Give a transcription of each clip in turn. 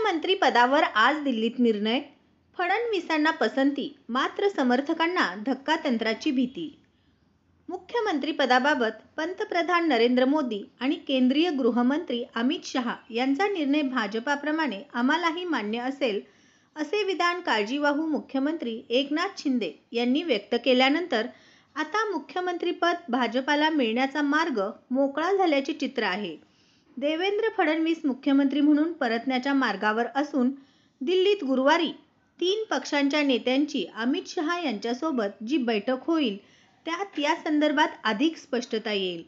मुख्यमंत्री पदावर आज दिल्लीत निर्णय, फडणवीसांना पसंती, मात्र समर्थकांना धक्कातंत्राची भीती. मुख्यमंत्री पदाबाबत पंतप्रधान नरेंद्र मोदी आणि केंद्रीय गृहमंत्री अमित शहा यांचा निर्णय भाजपाप्रमाणे आम्हालाही मान्य असेल, असे विधान काळजीवाहू मुख्यमंत्री एकनाथ शिंदे यांनी व्यक्त केल्यानंतर आता मुख्यमंत्रीपद भाजपाला मिळण्याचा मार्ग मोकळा झाल्याचे चित्र आहे. देवेंद्र फडणवीस मुख्यमंत्री म्हणून परतण्याच्या मार्गावर असून दिल्लीत गुरुवारी 3 पक्षांच्या नेत्यांची अमित शहा यांच्यासोबत जी बैठक होईल त्यात या संदर्भात अधिक स्पष्टता येईल.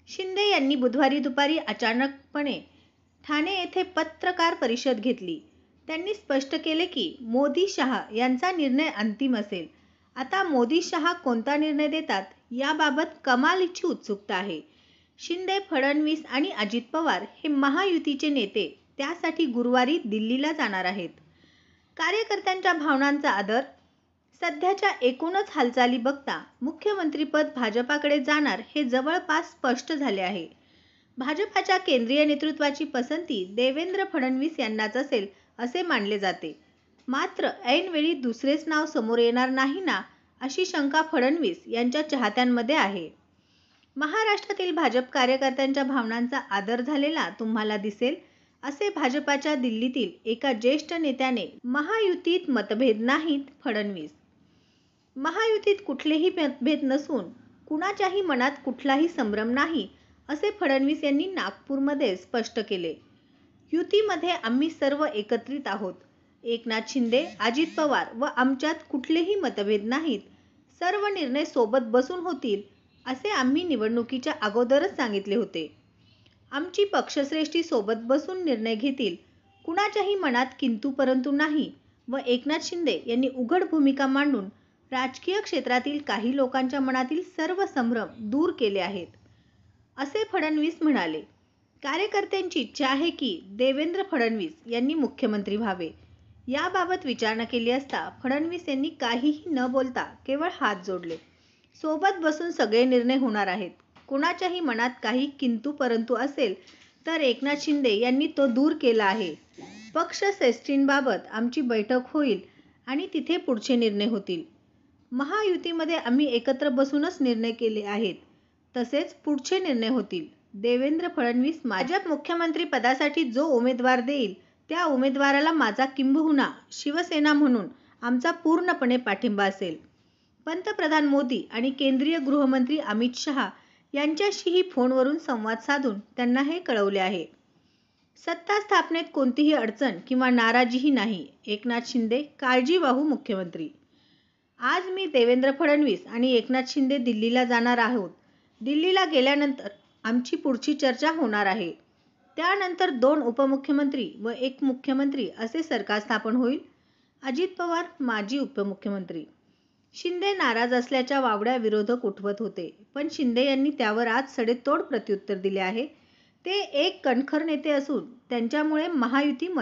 शिंदे यांनी बुधवारी दुपारी अचानकपणे ठाणे येथे पत्रकार परिषद घेतली. त्यांनी स्पष्ट केले की मोदी-शहा यांचा निर्णय अंतिम असेल. आता मोदी-शहा कोणता निर्णय देतात याबाबत कमालीची उत्सुकता आहे. शिंदे, फडणवीस आणि अजित पवार हे महायुतीचे नेते त्यासाठी गुरुवारी दिल्लीला जाणार आहेत. कार्यकर्त्यांच्या भावनांचा आदर, सध्याच्या एकूणच हालचाली बघता मुख्यमंत्रीपद भाजपाकडे जाणार हे जवळपास स्पष्ट झाले आहे. भाजपाच्या केंद्रीय नेतृत्वाची पसंती देवेंद्र फडणवीस यांनाच असेल असे मानले जाते. मात्र ऐनवेळी दुसरेच नाव समोर येणार नाही ना, अशी शंका फडणवीस यांच्या चाहत्यांमध्ये आहे. महाराष्ट्रातील भाजप कार्यकर्त्यांच्या भावनांचा आदर झालेला तुम्हाला दिसेल, असे भाजपाच्या दिल्लीतील एका ज्येष्ठ नेत्याने महायुतीत मतभेद नाहीत. फडणवीस महायुतीत कुठलेही मतभेद नसून कुणाच्याही मनात कुठलाही संभ्रम नाही, असे फडणवीस यांनी नागपूरमध्ये स्पष्ट केले. युतीमध्ये आम्ही सर्व एकत्रित आहोत. एकनाथ शिंदे, अजित पवार व आमच्यात कुठलेही मतभेद नाहीत. सर्व निर्णय सोबत बसून होतील, असे आम्ही निवडणुकीच्या अगोदरच सांगितले होते. आमची पक्षश्रेष्ठी सोबत बसून निर्णय घेतील. कुणाच्याही मनात किंतु परंतु नाही व एकनाथ शिंदे यांनी उघड भूमिका मांडून राजकीय क्षेत्रातील काही लोकांच्या मनातील सर्व संभ्रम दूर केले आहेत, असे फडणवीस म्हणाले. कार्यकर्त्यांची इच्छा आहे की देवेंद्र फडणवीस यांनी मुख्यमंत्री व्हावे. याबाबत विचारणा केली असता फडणवीस यांनी काहीही न बोलता केवळ हात जोडले. सोबत बसून सगळे निर्णय होणार आहेत. कुणाच्याही मनात काही किंतु परंतु असेल तर एकनाथ शिंदे यांनी तो दूर केला आहे. पक्षश्रेष्ठींबाबत आमची बैठक होईल आणि तिथे पुढचे निर्णय होतील. महायुतीमध्ये आम्ही एकत्र बसूनच निर्णय केले आहेत, तसेच पुढचे निर्णय होतील. देवेंद्र फडणवीस भाजप मुख्यमंत्री पदासाठी जो उमेदवार देईल त्या उमेदवाराला माझा किंबहुना शिवसेना म्हणून आमचा पूर्णपणे पाठिंबा असेल. पंतप्रधान मोदी आणि केंद्रीय गृहमंत्री अमित शहा यांच्याशीही फोनवरून संवाद साधून त्यांना हे कळवले आहे. सत्ता स्थापनेत कोणतीही अडचण किंवा नाराजीही नाही. एकनाथ शिंदे काळजीवाहू मुख्यमंत्री. आज मी देवेंद्र फडणवीस आणि एकनाथ शिंदे दिल्लीला जाणार आहोत. दिल्लीला गेल्यानंतर आमची पुढची चर्चा होणार आहे. त्यानंतर 2 उपमुख्यमंत्री व 1 मुख्यमंत्री असे सरकार स्थापन होईल. अजित पवार माजी उपमुख्यमंत्री. शिंदे नाराज असल्याच्या वावड्या विरोधक उठवत होते, पण शिंदे यांनी त्यावर आज सडेतोड प्रत्युत्तर दिले आहे. ते एक कणखर नेते असून त्यांच्यामुळे महायुती